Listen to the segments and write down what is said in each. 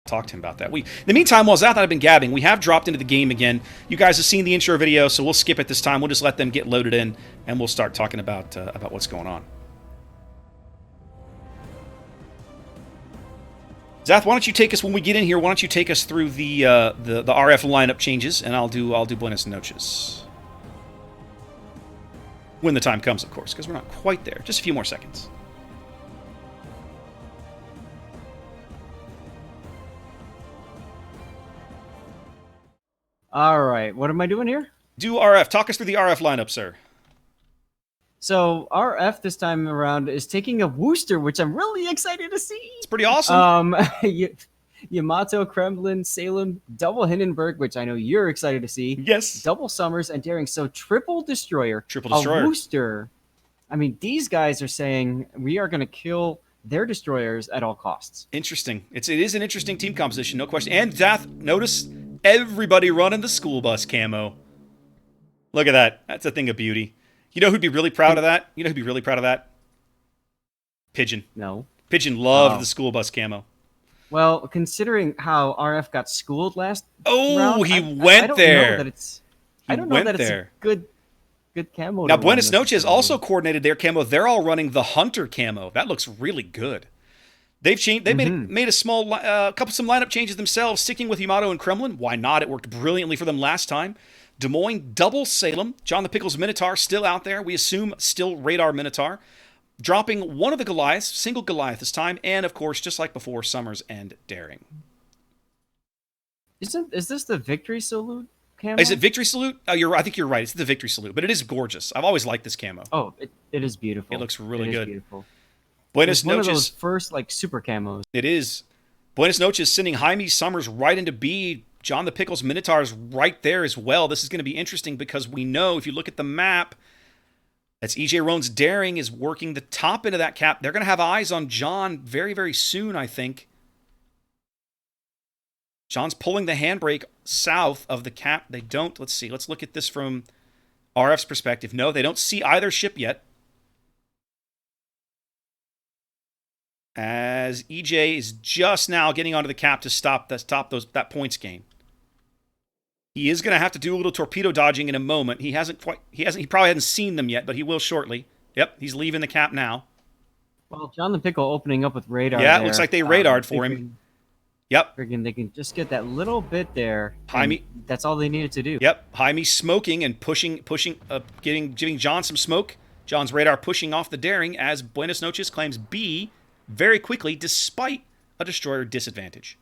talk to him about that. In the meantime, while Zath and I have been gabbing, we have dropped into the game again. You guys have seen the intro video, so we'll skip it this time. We'll just let them get loaded in, and we'll start talking about what's going on. Zath, why don't you take us, when we get in here, why don't you take us through the RF lineup changes, and I'll do Buenos Noches. When the time comes, of course, because we're not quite there. Just a few more seconds. All right, what am I doing here? Do RF. Talk us through the RF lineup, sir. So RF this time around is taking a Wooster, which I'm really excited to see. It's pretty awesome. Yamato, Kremlin, Salem, double Hindenburg, which I know you're excited to see. Yes. Double Summers and Daring. So triple Destroyer. Triple Destroyer. A Wooster. I mean, these guys are saying we are going to kill their destroyers at all costs. Interesting. It is an interesting team composition, no question. And Zath, notice everybody running the school bus camo. Look at that. That's a thing of beauty. You know who'd be really proud of that? Pigeon. No. Pigeon loved the school bus camo. Well, considering how RF got schooled last round, I don't know there. that it's a good camo. Now, Buenos Noches also coordinated their camo. They're all running the Hunter camo. That looks really good. They've changed. They made a small some lineup changes themselves, sticking with Yamato and Kremlin. Why not? It worked brilliantly for them last time. Des Moines, double Salem. John the Pickles Minotaur still out there. We assume still Radar Minotaur. Dropping one of the Goliaths, single Goliath this time, and of course, just like before, Summers and Daring. Is this the Victory Salute camo? Is it Victory Salute? Oh, I think you're right. It's the Victory Salute, but it is gorgeous. I've always liked this camo. Oh, it is beautiful. It looks really good. Beautiful. Buenos Noches. One of those first super camos. It is. Buenos Noches sending Jaime Summers right into B. John the Pickles Minotaur's right there as well. This is going to be interesting because we know, if you look at the map, that's EJ Roan's Daring is working the top end of that cap. They're going to have eyes on John very, very soon, I think. John's pulling the handbrake south of the cap. They don't. Let's see. Let's look at this from RF's perspective. No, they don't see either ship yet. As EJ is just now getting onto the cap to stop that points gain. He is going to have to do a little torpedo dodging in a moment. He probably hasn't seen them yet, but he will shortly. Yep, he's leaving the cap now. Well, John the Pickle opening up with radar. Yeah, it looks like they radared for him. Yep. They can just get that little bit there. Jaime, that's all they needed to do. Yep. Jaime smoking and pushing, giving John some smoke. John's radar pushing off the Daring as Buenos Noches claims B very quickly, despite a destroyer disadvantage.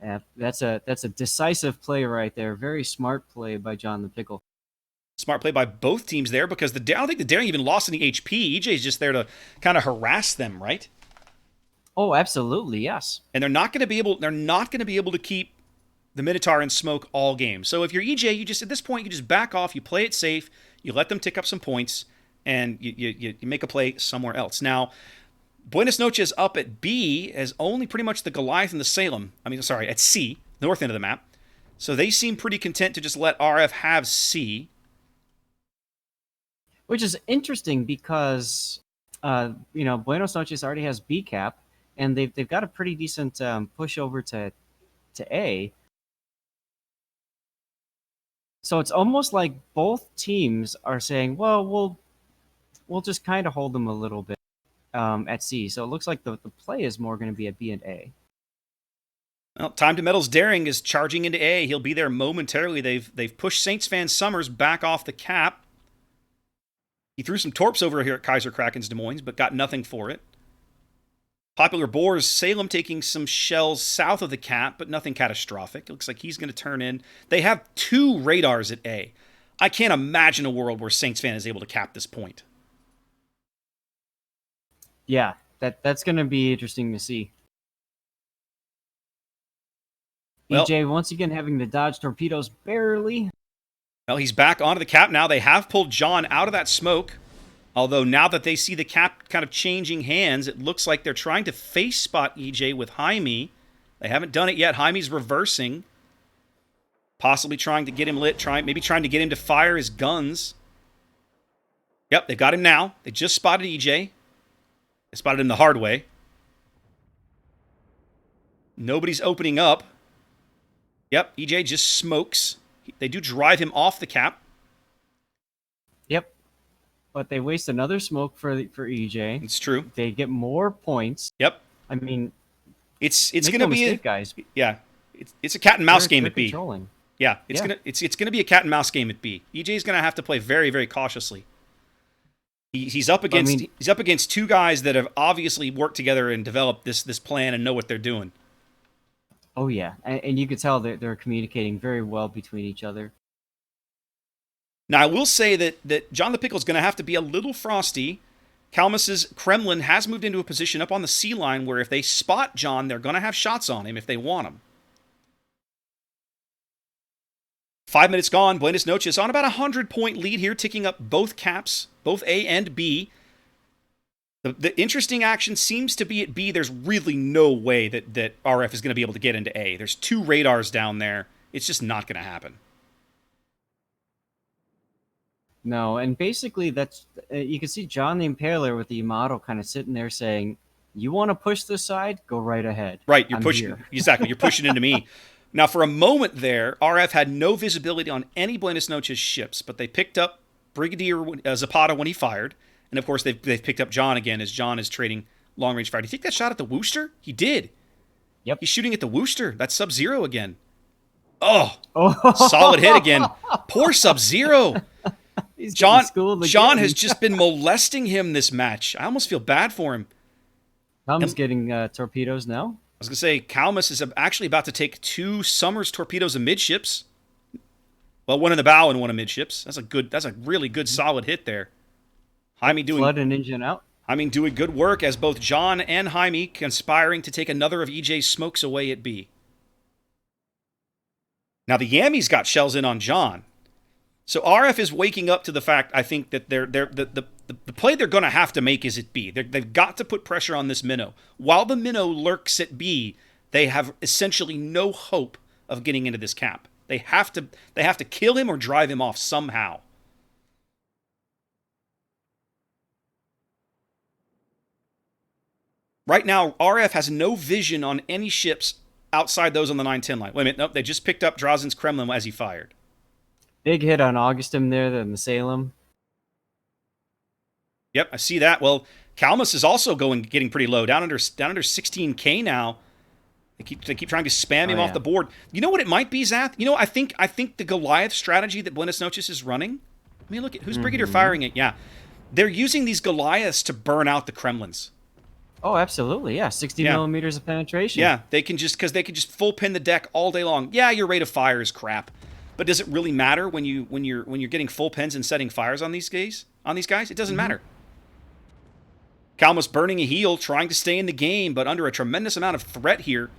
Yeah, that's a decisive play right there. Very smart play by John the Pickle. Smart play by both teams there because I don't think the Daring even lost any HP. EJ's just there to kind of harass them, right? Oh, absolutely, yes. And they're not going to be able to keep the Minotaur in smoke all game. So if you're EJ, you just at this point you just back off, you play it safe, you let them tick up some points, and you make a play somewhere else. Now, Buenos Noches up at B as only pretty much the Goliath and the Salem. At C, north end of the map. So they seem pretty content to just let RF have C. Which is interesting because, Buenos Noches already has B cap, and they've got a pretty decent push over to A. So it's almost like both teams are saying, well, we'll just kind of hold them a little bit. At C. So it looks like the play is more going to be at B and A. Well, Time to Metal's Daring is charging into A. He'll be there momentarily. They've pushed Saints fan Summers back off the cap. He threw some torps over here at Kaiser Kraken's Des Moines, but got nothing for it. Popular Boar's Salem taking some shells south of the cap, but nothing catastrophic. It looks like he's going to turn in. They have 2 radars at A. I can't imagine a world where Saints fan is able to cap this point. Yeah, that's going to be interesting to see. Well, EJ once again having to dodge torpedoes barely. Well, he's back onto the cap now. They have pulled John out of that smoke. Although now that they see the cap kind of changing hands, it looks like they're trying to face spot EJ with Jaime. They haven't done it yet. Jaime's reversing. Possibly trying to get him lit, maybe trying to get him to fire his guns. Yep, they've got him now. They just spotted EJ. They spotted him the hard way. Nobody's opening up. Yep, EJ just smokes. They do drive him off the cap. Yep. But they waste another smoke for EJ. It's true. They get more points. Yep. I mean, it's make gonna no be mistake, guys. yeah. It's a cat and mouse game They're at B. controlling. Yeah, it's gonna be a cat and mouse game at B. EJ's gonna have to play very, very cautiously. He's up against two guys that have obviously worked together and developed this plan and know what they're doing. Oh yeah, and you could tell they're communicating very well between each other. Now I will say that John the Pickle is going to have to be a little frosty. Kalmus's Kremlin has moved into a position up on the C line where if they spot John, they're going to have shots on him if they want him. 5 minutes gone. Buenos Noches on about a 100-point lead here, ticking up both caps, both A and B. The interesting action seems to be at B. There's really no way that RF is going to be able to get into A. There's 2 radars down there. It's just not going to happen. No, and basically that's you can see John the Impaler with the Yamato kind of sitting there saying, "You want to push this side? Go right ahead." Right, you're I'm pushing here. exactly. You're pushing into me. Now, for a moment there, RF had no visibility on any Buenos Noches ships, but they picked up Brigadier Zapata when he fired, and of course they've picked up John again as John is trading long range fire. Do you think that shot at the Wooster? He did. Yep. He's shooting at the Wooster. That's Sub-Zero again. Oh, Oh, solid hit again. Poor Sub-Zero. John has just been molesting him this match. I almost feel bad for him. Tom's getting torpedoes now. I was going to say, Kalmus is actually about to take 2 Summers torpedoes amidships. Well, one in the bow and one amidships. That's a really good solid hit there. Jaime doing flood and engine out. Jaime doing good work as both John and Jaime conspiring to take another of EJ's smokes away at B. Now the Yammies got shells in on John. So RF is waking up to the fact, I think, that the play they're going to have to make is at B. They've got to put pressure on this minnow. While the minnow lurks at B, they have essentially no hope of getting into this cap. They have to kill him or drive him off somehow. Right now, RF has no vision on any ships outside those on the 9-10 line. Wait a minute, nope, they just picked up Drazen's Kremlin as he fired. Big hit on Augustin there, then the Salem. Yep, I see that. Well, Kalmus is also getting pretty low, down under 16K now. They keep trying to spam him off the board. You know what it might be, Zath? You know, I think the Goliath strategy that Buenos Noches is running. I mean, look at who's Brigadier firing it. Yeah, they're using these Goliaths to burn out the Kremlins. Oh, absolutely, yeah. 60 millimeters of penetration. Yeah, they can just full pin the deck all day long. Yeah, your rate of fire is crap, but does it really matter when you're getting full pins and setting fires on these guys? It doesn't matter. Kalmus burning a heel, trying to stay in the game, but under a tremendous amount of threat here.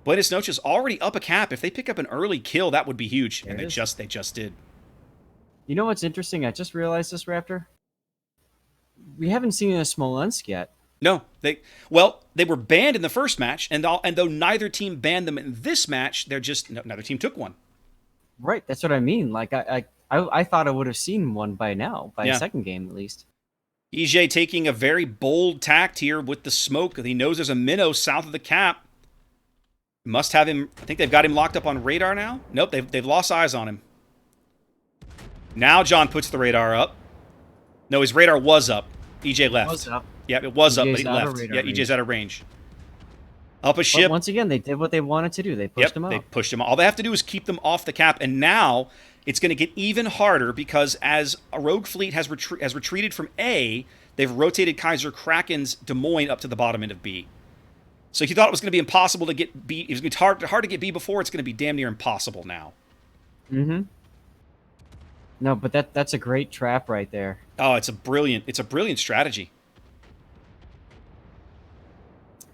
Buenos Noches already up a cap. If they pick up an early kill, that would be huge, and they just did. You know what's interesting? I just realized this, Raptor. We haven't seen a Smolensk yet. No, they were banned in the first match, and though neither team banned them in this match, neither team took one. Right, that's what I mean. Like I thought I would have seen one by now, by the second game at least. EJ taking a very bold tact here with the smoke. He knows there's a minnow south of the cap. Must have him. I think they've got him locked up on radar now. Nope, they've lost eyes on him. Now John puts the radar up. No, his radar was up. EJ left. It was up. Yeah, it was EJ's up, but he left. Yeah, EJ's out of range. Up a ship. But once again, they did what they wanted to do. They pushed him out. They pushed him. All they have to do is keep them off the cap, and now it's going to get even harder because as a rogue fleet has retreated from A, they've rotated Kaiser Kraken's Des Moines up to the bottom end of B. So he thought it was going to be impossible to get B. It was going to be hard to get B before. It's going to be damn near impossible now. Mm-hmm. No, but that's a great trap right there. Oh, it's a brilliant strategy.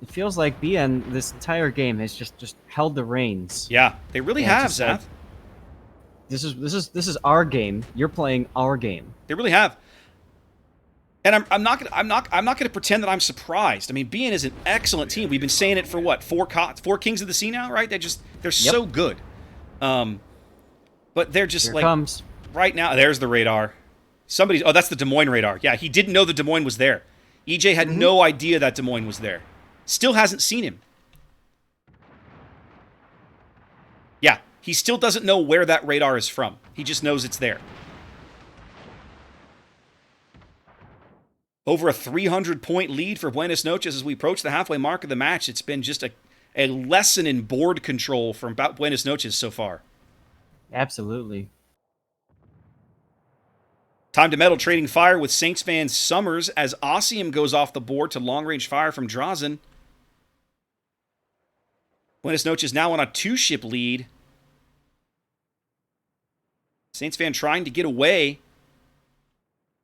It feels like BN this entire game has just held the reins. Yeah, they really have, Zath. This is our game. You're playing our game. They really have. And I'm not gonna pretend that I'm surprised. I mean, BN is an excellent team. We've been saying it for what, four Kings of the Sea now, right? They're so good. But they're just Here comes. Right now. There's the radar. That's the Des Moines radar. Yeah, he didn't know the Des Moines was there. EJ had no idea that Des Moines was there. Still hasn't seen him. Yeah, he still doesn't know where that radar is from. He just knows it's there. Over a 300-point lead for Buenos Noches as we approach the halfway mark of the match. It's been just a lesson in board control from Buenos Noches so far. Absolutely. Time to Metal trading fire with Saints fan Summers as Ossium goes off the board to long-range fire from Drazen. Buenos Noches now on a 2-ship lead. Saints fan trying to get away.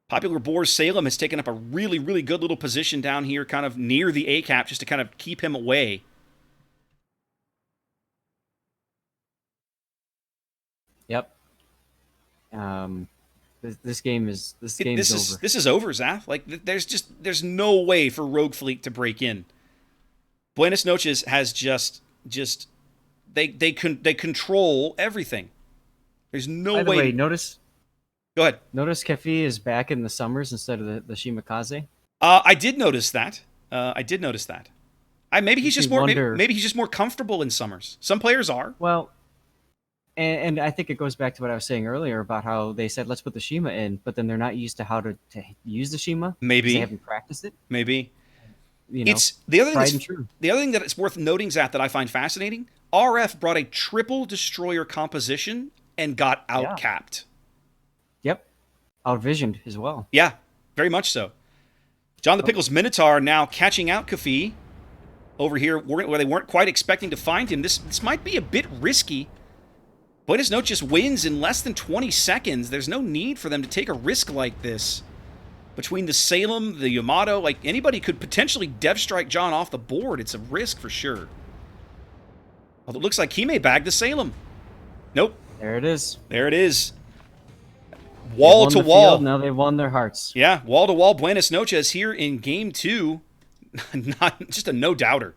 Popular Boars Salem has taken up a really, really good little position down here, kind of near the A-cap, just to kind of keep him away. Yep. This game is over. This is over, Zaf. Like there's no way for Rogue Fleet to break in. Buenos Noches has just they control everything. There's no way. By the way, notice. Go ahead. Notice Kefi is back in the Summers instead of the Shimakaze. I did notice that. Maybe he's just more. Maybe he's just more comfortable in Summers. Some players are. Well, and I think it goes back to what I was saying earlier about how they said let's put the Shima in, but then they're not used to how to use the Shima. Maybe they haven't practiced it. Maybe. It's the other thing that it's worth noting, Zach, that I find fascinating. RF brought a triple destroyer composition and got outcapped. Yep. Outvisioned as well. Yeah, very much so. John the Pickles Minotaur now catching out Kafi over here where they weren't quite expecting to find him. This might be a bit risky. Buenos Noches wins in less than 20 seconds. There's no need for them to take a risk like this. Between the Salem, the Yamato, like anybody could potentially dev strike John off the board. It's a risk for sure. Although it looks like he may bag the Salem. Nope. There it is. There it is. Wall to wall. Now they've won their hearts. Yeah, wall to wall Buenos Noches here in game 2. Not just a no doubter.